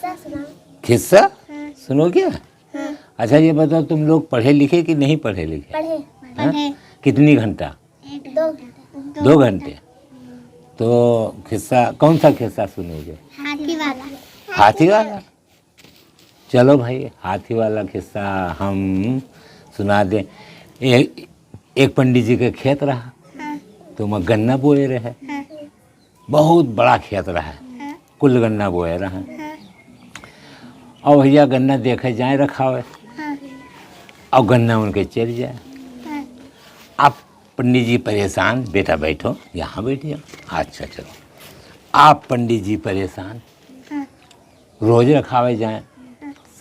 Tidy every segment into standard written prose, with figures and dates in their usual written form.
किस्सा सुनाओ। किस्सा हाँ। सुनो क्या? हाँ। अच्छा ये बताओ, तुम लोग पढ़े लिखे कि नहीं पढ़े लिखे? पढ़े। हाँ? कितनी घंटा? 2 घंटे। तो किस्सा कौन सा किस्सा सुनोगे? हाथी वाला। हाथी वाला? चलो भाई, हाथी वाला किस्सा हम सुना दें। एक पंडित जी के खेत रहा, हाँ। तो वहाँ गन्ना बोए रहे। हाँ। बहुत बड़ा खेत रहा, हाँ। कुल गन्ना बोए रहा। हाँ। और भैया गन्ना देखे जाए रखा हुआ, हाँ। और गन्ना उनके चल जाए। हाँ। आप पंडित जी परेशान, बेटा बैठो, यहाँ बैठ जाओ। अच्छा चलो। आप पंडित जी परेशान, हाँ। रोज रखावे जाए,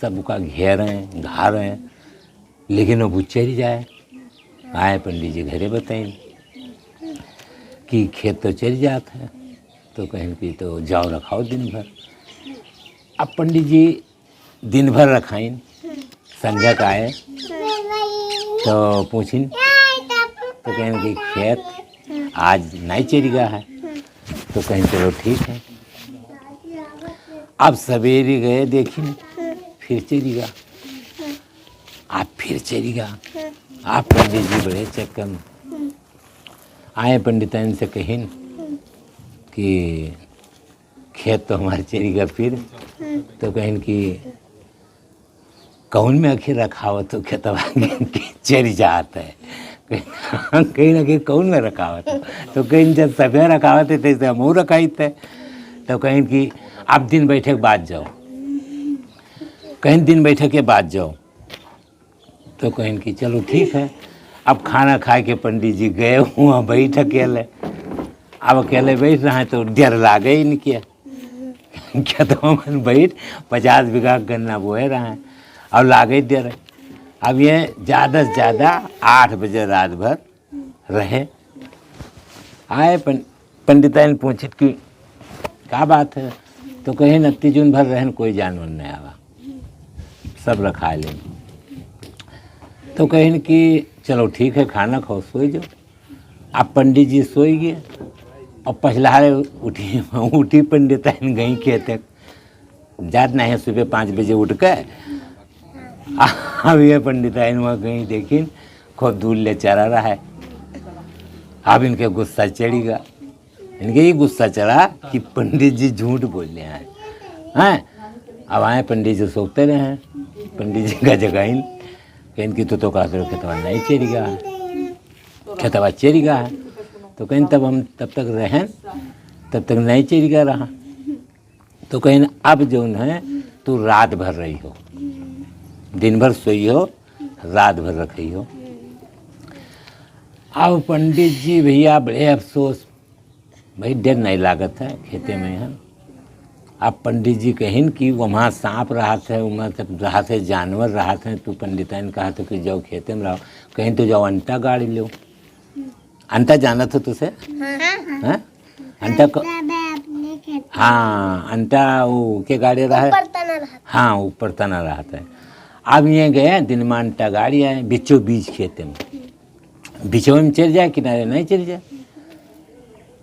सबका घेरें घा रहे हैं, लेकिन वो चल जाए। आए पंडित जी घरे बताएं कि खेत तो चल जाता है, तो कहें कि तो जाओ रखाओ दिन भर। अब पंडित जी दिन भर रखाइन, संध्या का आए तो पूछिन, तो कहें कि खेत आज नहीं चलेगा है, तो कहें चलो ठीक है। अब सवेरे गए, देखिन फिर चलेगा। आप फिर चलेगा। आप पंडित जी बड़े चक्कर में आए, पंडिताइन से कहिन कि खेत तो हमारे चलेगा फिर, तो कहें कि कौन में आखिर रखा हो तो खेतवा चल जाता है। कहीं ना कहीं कौन में रखावत है, तो कहीं जब सभी रखावत है तैसे हम रखाई थे। तो कहें कि आप दिन बैठे के बाद जाओ, कहीं दिन बैठे के बाद जाओ। तो कहें कि चलो ठीक है। अब खाना खा के पंडित जी गए, वहाँ बैठ अकेले। अब अकेले बैठ रहे हैं तो डर लागे ही नहीं किया। क्या तो हम बैठ 50 बीघा गन्ना बोए रहे हैं और लागे डर। अब ये ज़्यादा से ज़्यादा 8 बजे रात भर रहे। आए पंडिताइन पूछित कि क्या बात है, तो कहीं नत्ती जून भर रहन कोई जानवर नहीं आवा, सब रखा ले। तो कहें कि चलो ठीक है, खाना खाओ, सोई जाओ। आप पंडित जी सोई गए, और पछलारे उठी पंडिताइन गई खेत। जात नहीं है, सुबह 5 बजे उठ के अब ये पंडिताइन वहाँ कहीं देखिन खूब दूर ले चरा रहा है। अब इनके गुस्सा चढ़ेगा, इनके ये गुस्सा चढ़ा कि पंडित जी झूठ बोलने आए हैं। अब आए पंडित जी सोते रहे हैं, पंडित जी का जगाइन कहीं कि तो कहा करो खेतवा नहीं चलेगा, खेतवा चलेगा है। तो कहीं तब हम तब तक रहें, तब तक नहीं चलेगा रहा। तो कहीं अब जो है तू रात भर रही हो, दिन भर सोई हो, रात भर रखी हो। अब पंडित जी भैया बड़े अफसोस, भाई डर नहीं लागत है खेते में है। अब पंडित जी कहिन कि वहाँ सांप रहा थे, वहाँ सब रहा थे, जानवर रहा थे। तू पंडिताइन कहा तो कि जाओ खेते में रहो, कहीं तो जाओ अंटा गाड़ी लो। अंटा जाना था तुझे? हाँ, अंटा को हाँ, अंटा वो के गाड़ी रहा है, हाँ ऊपर तना रहा था। अब ये गए दिन में अंटा गाड़ी आए, बीचों बीच खेते में, बीचों में चल जाए, किनारे नहीं चल जाए।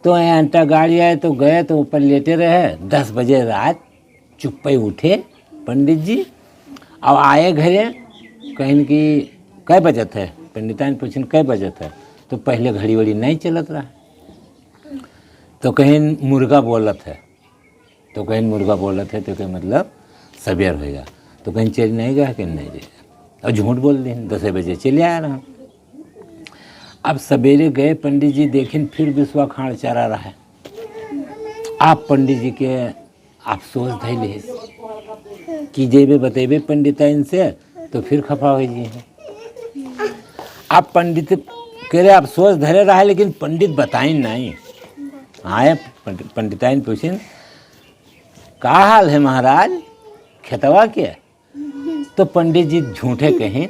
तो यहाँ अंटा गाड़ी आए तो गए, तो ऊपर लेटे रहे। 10 बजे रात चुप्पे उठे पंडित जी, अब आए घरे। कहीं कि कै बजे थे, पंडिताइन पूछन कै बजे थे, तो पहले घड़ी वड़ी नहीं चलत रहा। तो कहीं मुर्गा बोलत है, तो कहीं मुर्गा बोलत है, तो कहीं मतलब सवेर होगा। तो कहीं चल नहीं गया, कहीं नहीं जाएगा, और झूठ बोल दें 10 बजे चले आया रहा। अब सवेरे गए पंडित जी, देखें फिर बिस्वा खाड़ चरा रहा है। आप पंडित जी के अफसोस धैले कि जेबे बतेबे पंडिताइन से तो फिर खफा हो जी। आप पंडित कह रहे अफसोस धरे रहा है, लेकिन पंडित बताइन नहीं। आए पंडिताइन पूछें, का हाल है महाराज, खेतवा के? तो पंडित जी झूठे कहें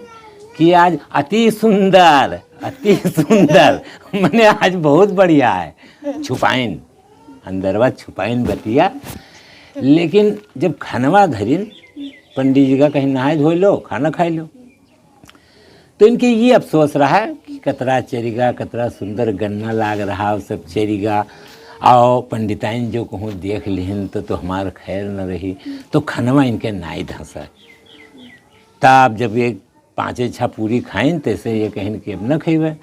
कि आज अति सुंदर, अति सुंदर, मैंने आज बहुत बढ़िया है। छुपाइन अंदरवा, छुपाइन बतिया। लेकिन जब खानवा धरिन पंडित जी का कहीं नहाए धो लो, खाना खाई लो, तो इनके ये अफसोस रहा कि कतरा चेरीगा, कतरा सुंदर गन्ना लाग रहा, सब चेरीगा। और पंडिताइन जो कहूँ देख लिहन तो हमार खैर न रही, तो खनवा इनके नाई धंसा। तब जब ये 5-6 पूरी खाइन तैसे ये कहिन कि अब न खेबे।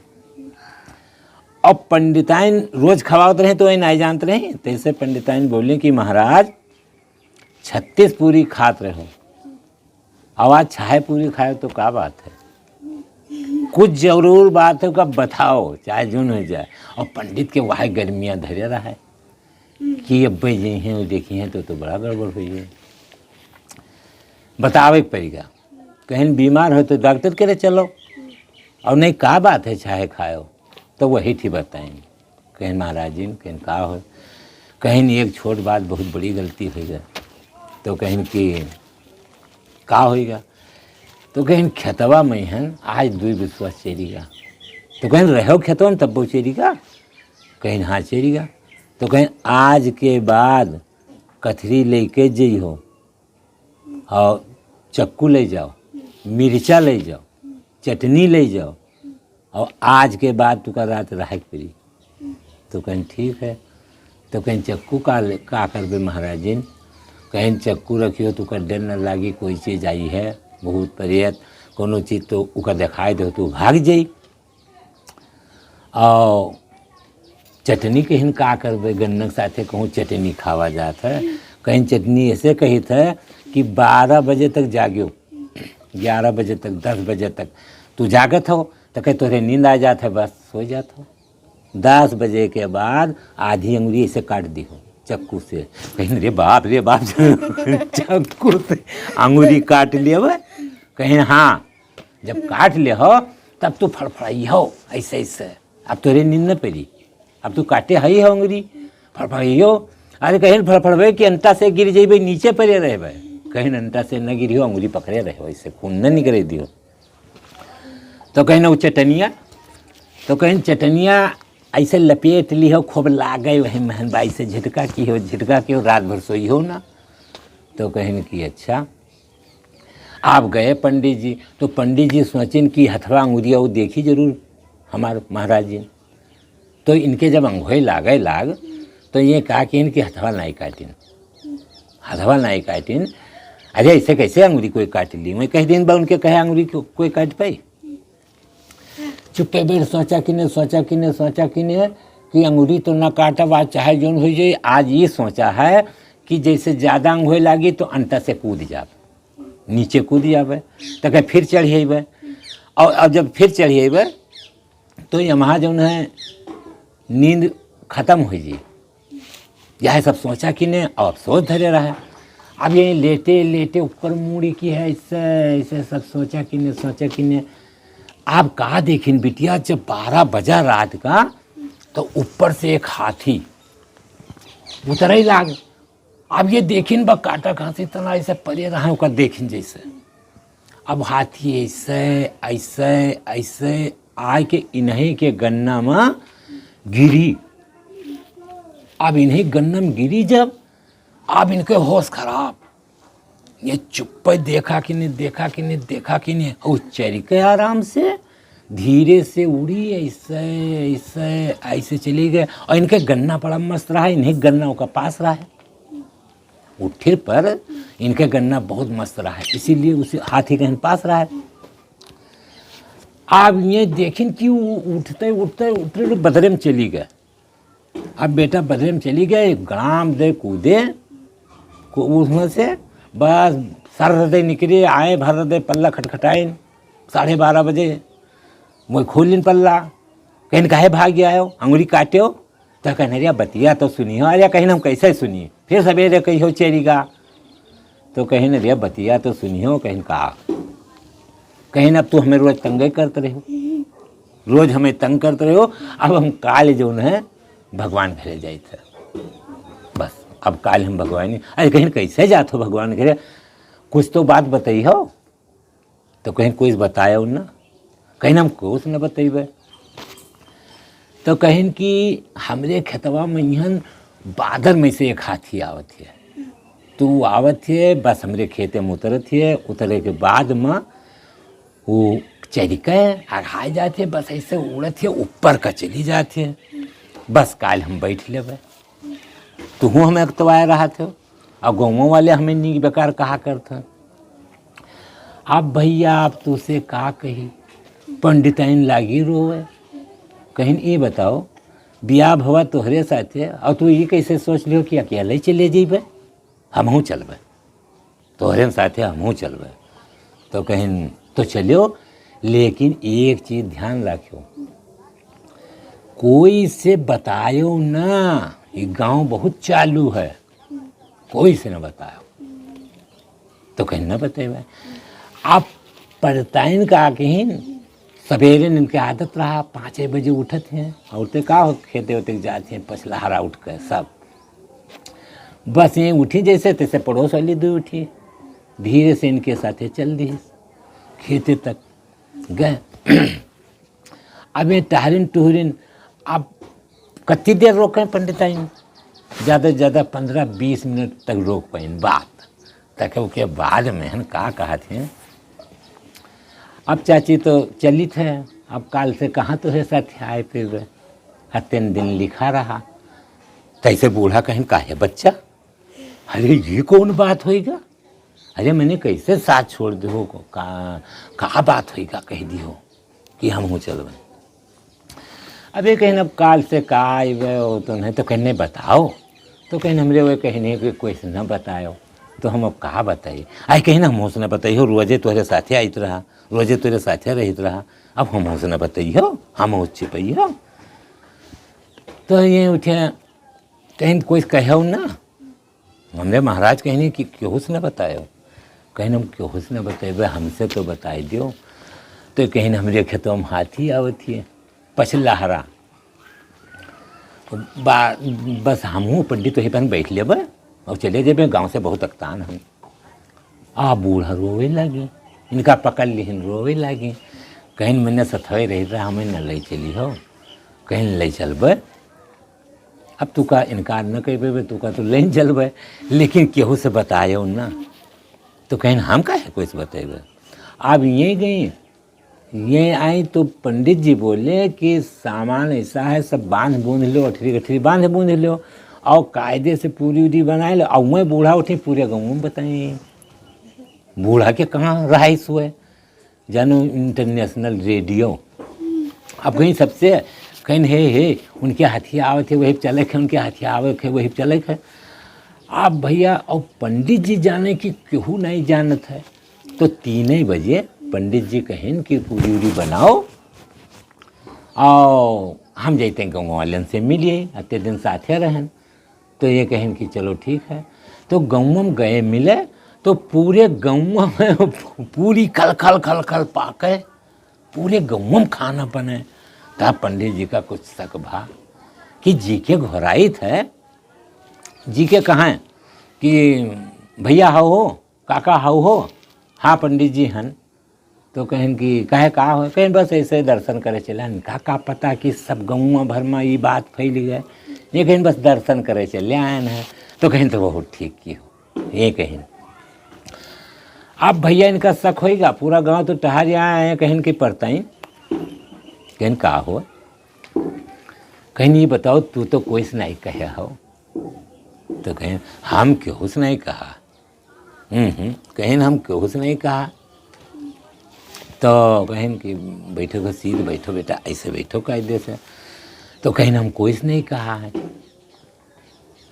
अब पंडिताइन रोज खवाते रहे तो ये नहीं जानते रहे, तैसे पंडिताइन बोले कि महाराज 36 पूरी खात रहे हो, अब आज 6 पूरी खाए तो क्या बात है, कुछ जरूर बात है, कब बताओ चाहे जून हो जाए। और पंडित के वहाँ गर्मियाँ धरे रहा है कि अब भाई जी हैं वो देखी हैं तो बड़ा गड़बड़ हुई है, बतावे पड़ेगा। कहीं बीमार हो तो डॉक्टर के लिए चलो, और नहीं क्या बात है चाहे खाओ, तो वही थी बताएंगे। कहीं महाराज जी कहीं का हो, कहीं एक छोट बात बहुत बड़ी गलती होगा, तो कहीं कि का होगा, तो कहीं खेतवा में हन आज 2 विश्वास चेरीगा, तो कहीं रहो खेतवा में तब वो चेरीगा, कहीं हाँ चेरीगा। तो कहीं आज के बाद कथरी लेके जइहो और चक्कू ले जाओ, मिर्चा ले जाओ, चटनी ले जाओ, और आज के बाद तुका रात रह पड़ी। तो कहीं ठीक है, तो कहीं चक्कू का करबे महाराज जी, कहीं चक्कू रखियो तो का डर न लागी, कोई चीज़ आई है बहुत परियत कोनो चीज़ तो उका दिखाई दो तो भाग जाई। और चटनी कहीं का करबे, गन्नक साथे कहूँ चटनी खावा जात है, कहीं चटनी ऐसे कही था कि 12 बजे तक जागियो, 11 बजे तक 10 बजे तक तू जागत हो तो कहीं तोहरे नींद आ जाता है, बस सो जात हो। 10 बजे के बाद आधी अंगुली ऐसे काट दी हो चक्कू से, कहीं रे बाप चक्कू से अंगुली काट लिया भाई, कहीं हाँ जब काट ले हो तब तो फड़फड़ाई हो ऐसे ऐसे, अब तोरे नींद न पड़ी, अब तू काटे हई हो अंगुली फड़फड़ाई हो। अरे कहीं फड़फड़बे कि अंता से गिर जेबे नीचे पड़े रहे, कहीं अंता से न गिरी हो, अंगुली पकड़े रहे, ऐसे खून न निकले दियो। तो कहीं ना वो चटनिया, तो कहीं चटनिया ऐसे लपेट ली हो, खूब लागे वही महनबाई से झटका की हो, झटका की हो, रात भर सोई हो ना। तो कहीं कि अच्छा आप गए पंडित जी, तो पंडित जी सोचें कि हथवा अंगुरिया वो देखी जरूर हमारे महाराज जी, तो इनके जब अंगोई लाग तो ये कहा कि इनकी हथवा नहीं काटिन, हथवा नहीं काटिन। अरे ऐसे कैसे अंगुरी कोई काट ली, मैं कह दिन बा उनके कहे अंगुरी कोई काट पाई। चुप्पे बेर सोचा कि ने कि अंगूरी तो न काटा, आज चाहे जोन हो जाए। आज ये सोचा है कि जैसे ज़्यादा अंगोई लागी तो अंता से कूद जाए, नीचे कूद जाए, तो कहीं फिर चढ़िए, और अब जब फिर चढ़िए तो यहाँ जो है नींद खत्म हो जाए, यह सब सोचा कि ने, और अफसोस धरे रहा। अब ये लेटे लेटे ऊपर मुड़ी की है, ऐसे ऐसे सब सोचा कि ने। आप कहा देखिन बिटिया, जब 12 बजा रात का तो ऊपर से एक हाथी उतर ही लाग। अब ये देखिन बा काटा खांसी तना ऐसे परे रहा होकर देखिन जैसे। अब हाथी ऐसे ऐसे ऐसे आए के इन्हीं के गन्ना में गिरी। अब इन्हीं गन्ना में गिरी जब, अब इनके होश खराब, ये चुप देखा कि नहीं, और चल के आराम से धीरे से उड़ी, ऐसे चली गए। और इनके गन्ना बड़ा मस्त रहा है, इन्हीं गन्ना का पास रहा है, उठे पर इनके गन्ना बहुत मस्त रहा है, इसीलिए उसे हाथी के पास रहा है। आप ये देखें कि उठते बदरे में चली गए। अब बेटा बदरे में चली गए, ग्राम दे कूदे उसमें से, बस सर हृदय निकले, आए भर हृदय, पल्ला खटखटाइन 12:30 बजे, वो खोलिन पल्ला, कहीं कहे भाग गया हो, अंगुली काटे हो, तो कहने रे बतिया तो सुनी हो। अरे कहीं हम कैसे सुनिए, फिर सवेरे कही हो चेरीगा, तो कहीं रे बतिया तो सुनी हो, कहीं कहा कहीं अब तो हमें रोज तंग करते रहे हो, रोज हमें तंग करते रहे हो। अब हम काल जो है भगवान घरे जाए थे, बस अब काल हम भगवान, अरे कहीं कैसे जाते हो भगवान घरे, कुछ तो बात बताई हो, तो कहीं कुछ बताया ना, कहीं हम कुछ न बतेबे। तो कहीं कि हमरे खेतवा में यहाँ बादल में से एक हाथी आवत है, तो आवत है, बस हमरे खेते में उतरत है, उतरे के बाद में वो चरिके अढ़ाई जाते, बस ऐसे उड़त है, ऊपर का चली जाते, बस काल हम बैठ लेबे, तू हमें अगतवाए रहा थे और गाँवों वाले हमें नी बेकार कहा करते। अब भैया आप तुझसे का कही, पंडिताइन लागी रोवे। कहीं ये बताओ बियाह भवा तोहरे साथे और तू ये कैसे सोच लियो कि अकेले ही चले जेबे, हमहूँ चलबे तोहरे साथे, हमहूँ चलबे। तो कहीं तो चलियो, लेकिन एक चीज़ ध्यान रखियो, कोई से बतायो ना, ये गांव बहुत चालू है, कोई से न बतायो। तो कहीं ना बतेबे। आप पड़ताइन का कहीं सवेरे इनके आदत रहा 5 बजे उठत हैं और उठते का हो खेते होते जाते हैं पछलहरा उठ कर सब, बस ये उठी जैसे तैसे पड़ोस वाली दो उठी, धीरे से इनके साथे चल दी खेते तक गए। अब ये टहरिन टुहरिन, अब कितनी देर रोकें पंडिताइन, ज़्यादा से ज़्यादा 15-20 मिनट तक रोक पाइन बात तक। उसके बाद में हम का कहा थे, अब चाची तो चली थे, अब काल से कहाँ तो है साथ आए फिर हत्तेन दिन लिखा रहा। तैसे बूढ़ा कहीं का है बच्चा, अरे ये कौन बात होएगा, अरे मैंने कैसे साथ छोड़ दो को, का बात होएगा कह दी हो कि हम हूँ चल। अबे कहीं अब काल से का आए हो तो नहीं तो कहने बताओ, तो कहीं हमरे वो कहने कि कोई से न बताओ, तो हम अब कहा बताइए। आई कहीं ना हम से न बताइए, रोजे तुम्हारे साथे आइत रहा, रोजे तेरे साथे रहित रहा, अब हम से न बताइए, हम हो छिपैयो। तो ये उठे कहीं कोई कहो ना, हमने महाराज कहने कि क्यों से न बतायो, कहीं हम क्यों से न बताए, हमसे तो बताई दियो। तो कहीं हमरे खेतों में हाथी आवती पछलहरा, बस हमहूँ पंडित वहीं पर बैठ ले और चले जेबे, गांव से बहुत अक्तान हम। आ बूढ़ा रोवे लगे, इनका पकड़ लिहिन रोवे लगे, कहीं मैंने सथवे रही रहा, हमें न ले चली हो, कहीं ले चलबे। अब तू का इनकार न कर तू का तो ले चलबे, लेकिन केहू से बतायो ना, तो कहीं हम का है कोई से बतेबे। अब ये गई, ये आई तो पंडित जी बोले कि सामान ऐसा है, सब बांध बूंद लो, अठरी गठरी बांध बूंद लो और कायदे से पूरी उरी बनाए लो। और मैं बूढ़ा उठे पूरे गाँव में बताए, बूढ़ा के कहाँ रहाइश हुए, जानो इंटरनेशनल रेडियो। अब कहीं सबसे कहीं हे उनके हाथी आवत है वही चले थे, उनके हाथी आवत है वही चले थे। आप भैया और पंडित जी जाने की केहू नहीं जानत है। तो 3 बजे पंडित जी कहें कि पूरी उरी बनाओ और हम जाते हैं गाँव वाले से मिलिए, अत्ते दिन साथे रहें। तो ये कहें कि चलो ठीक है। तो गाँव में गए मिले तो पूरे गाँव में पूरी खल खल खल खल पाके पूरे गाँव में खाना बने। तब पंडित जी का कुछ शक भा कि जी के घोराई थे, जी के कहाँ कि भैया हाउ हो, काका हाउ हो, हाँ पंडित जी हन। तो कहें कि कहे का हो, कहें बस ऐसे दर्शन करे चले। का पता कि सब गाँव भर में ये बात फैल गए, ये कहें बस दर्शन करे चले आए हैं। तो कहें तो बहुत ठीक की हो, ये कहें। अब भैया इनका शक होएगा, पूरा गांव तो टहर आए हैं, कहें कि पड़ताई, कहें का हो, कहीं ये बताओ तू तो कोई से नहीं कहे हो। तो कहें हम क्यों से नहीं कहा, कहें हम क्यों से नहीं कहा। तो कहें कि बैठो को सीध बैठो बेटा, ऐसे बैठो कायदे से। तो कहें हम कोई से नहीं कहा है।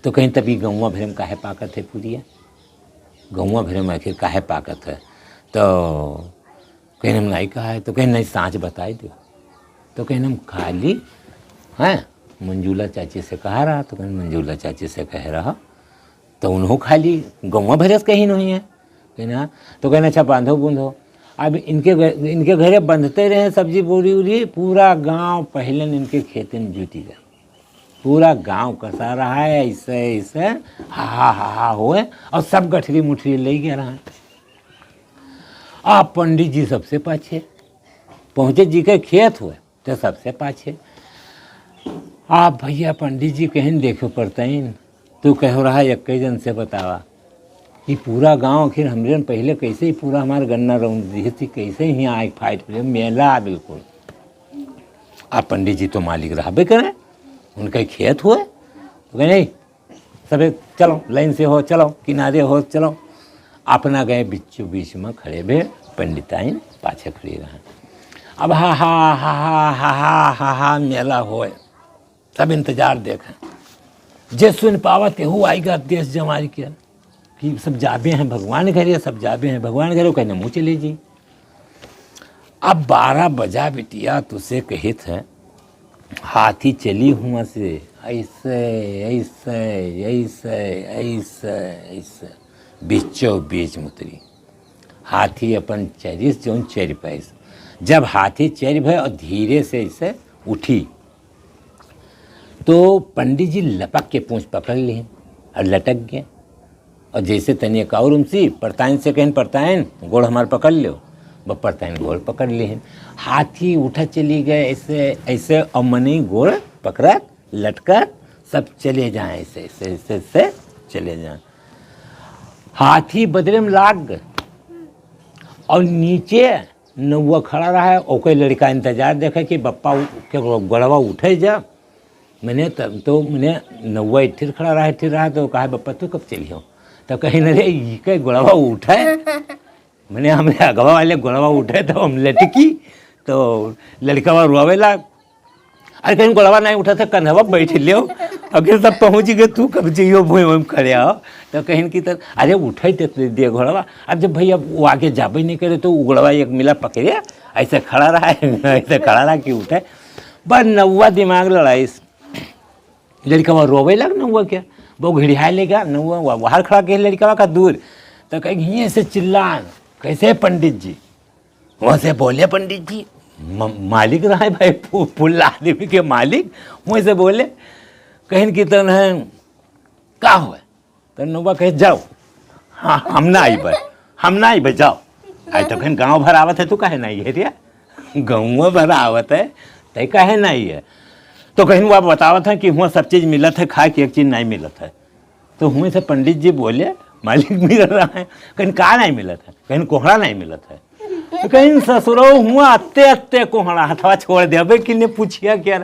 तो कहें तभी गौवा भरे में काहे पाकत है पूरिया, गौवा भरे में आखिर काहे पाकत है। तो कहें हम नहीं कहा है। तो कहें नहीं सांच बताए दो। तो कहें हम खाली हैं मंजूला चाची से कहा रहा। तो कहें मंजूला चाची से कह रहा, तो उन्हों खाली गौवा भरे से कहीं नहीं है। कहना तो कहना अच्छा बांधो बूंधो। अब इनके घरे बंधते रहे सब्जी पूरी उरी, पूरा गांव पहले इनके खेते में जुटी गया, पूरा गांव कसा रहा है ऐसे ऐसे हा हुए और सब गठरी मुठरी ले गया रहा। आप पंडित जी सबसे पाछे पहुँचे, जी के खेत हुए तो सबसे पाछे। आप भैया पंडित जी कहें देखो पड़ताइन, तू कहो रहा एक जन से बतावा ये पूरा गांव आखिर हमरे पहले कैसे ही पूरा हमारा गन्ना रौंद दी थी, कैसे ही आग फाइट पे मेला बिल्कुल। आप पंडित जी तो मालिक रहा करें, उनका खेत हुए। तो कहे नहीं सबे चलो लाइन से हो, चलो किनारे हो, चलो। अपना गए बीचों बीच में खड़े भे, पंडिताइन पाछे खड़ी रहे। अब हा हा हा हा हा हा हा हा मेला होए, सब इंतजार देखें। जे सुन पावा तेहू आएगा देश जमाई के कि सब जाबे हैं भगवान घरे, सब जाबे हैं भगवान घरे, कहने मुँह चले जी। अब 12 बजा बिटिया तुसे कहित है, हाथी चली हुआ से ऐसे ऐसे ऐसे ऐसे ऐसे बीचों बीच मुतरी। हाथी अपन चरिस जो चर पैस, जब हाथी चर भय और धीरे से ऐसे उठी तो पंडित जी लपक के पूंछ पकड़ ली और लटक गए। और जैसे तनी एक और उमसी परताइन से कहें, परताइन गोड़ हमार पकड़ लो, वह परताइन गोड़ पकड़ ली। हाथी उठा चली गए ऐसे ऐसे, और मनी गोड़ पकड़ा लटका सब चले जाएं ऐसे ऐसे ऐसे ऐसे चले जाएं। हाथी बदले में लाग गए और नीचे नौवा खड़ा रहा है। और कोई लड़का इंतजार देखे कि बप्पा के गोड़वा उठे जा। मैंने तब तो मैंने नौवा इठिर खड़ा रहा तो कहा बप्पा तू कब चली हो, तो कहीं न रे के गोड़वा उठे। मैंने हमें अगवा वाले गोड़वा उठे तो हम लटकी, तो लड़का रोवे लाग। अरे कहीं गोड़वा नहीं उठा था, कन्हवा बैठ लियो, अगर सब पहुँच गए तू कब जाइयो भूमि खड़े आओ। तो कहीं की तर अरे उठे दे घोड़वा। अब जब भैया वो आगे जाबे नहीं करे तो घोड़वा एक मिला पकड़े ऐसे खड़ा रहा है, ऐसे खड़ा रहा कि उठे। बस नौवा दिमाग लड़ाई, लड़का वह रोवे लग नौवा क्या, वो घिड़िया लेगा नौवा बाहर खड़ा के लड़का का दूर। तो कहीं ये से चिल्ला कैसे पंडित जी, वहाँ से बोले पंडित जी मालिक रहा है भाई, फुल आदमी के मालिक वहीं से बोले। कहीं की तो है का हुआ, तो नौवा कहे जाओ, हाँ हम ना आई भाई जाओ। आई तो कहीं गाँव भर आवत है, तू कहे नहीं है रिया, गाँव भर आवत है तो कहे नहीं है। तो कहीं वो बतावत है कि वहाँ सब चीज़ मिलत है, खाए की एक चीज़ नहीं मिलत है। तो वहीं से पंडित जी बोले मालिक मिल रहा है, कहीं का नहीं मिलत है, कहीं कोहड़ा नहीं मिलत है। तो कहीं ससुरो हुआ अत्ते अत्ते कोहड़ा, हथवा छोड़ दे कि ने पूछिया क्या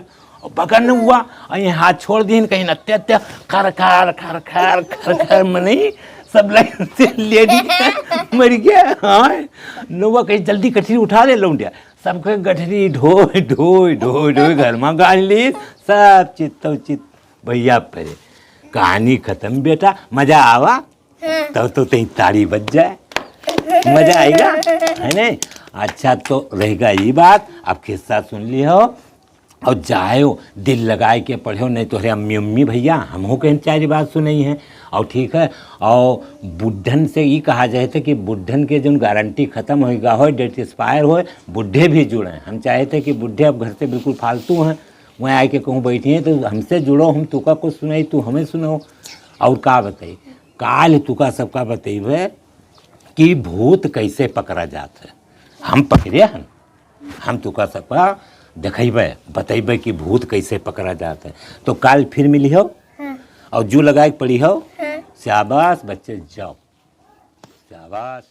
पकड़ हुआ, और ये हाथ छोड़ दी, कहीं अत्ते अत्ते खर खर खर खर खर खर मनी सब लाइन से ले मर गया। हाँ नौवा कहीं जल्दी कठरी उठा ले लौंडिया, सबके गठरी ढोई ढोई ढोई ढोई घर में गाड़ ली, सब चित्त भैया परे। कहानी खत्म बेटा, मजा आवा तब तो तेरी ताड़ी बच जाए, मजा आएगा है नहीं। अच्छा तो रहेगा ये बात, अब किस्सा सुन ली हो और जाओ दिल लगाए के पढ़ो, नहीं तो अरे अम्मी अम्मी भैया हमको कहीं चार बात सुनाई है। और ठीक है, और बुढ़न से ये कहा जाए थे कि बुढ़न के जो गारंटी ख़त्म होगा हो, डेट एक्सपायर हो, बुढ़े भी जुड़े। हम चाहे थे कि बुढ़े अब घर से बिल्कुल फालतू हैं, वहाँ आके कहूँ बैठी हैं तो हमसे जुड़ो, हम तुका कुछ सुनाई तू हमें सुनो। और का बताई काल तुका सबका बतेबे कि भूत कैसे पकड़ा जाता है। हम पकड़े हैं, हम तुका सबका देखेबे बतेबे कि भूत कैसे पकड़ा जाता है। तो काल फिर मिली हो और जो लगाए पड़ी हो। शाबाश बच्चे जाओ, शाबाश।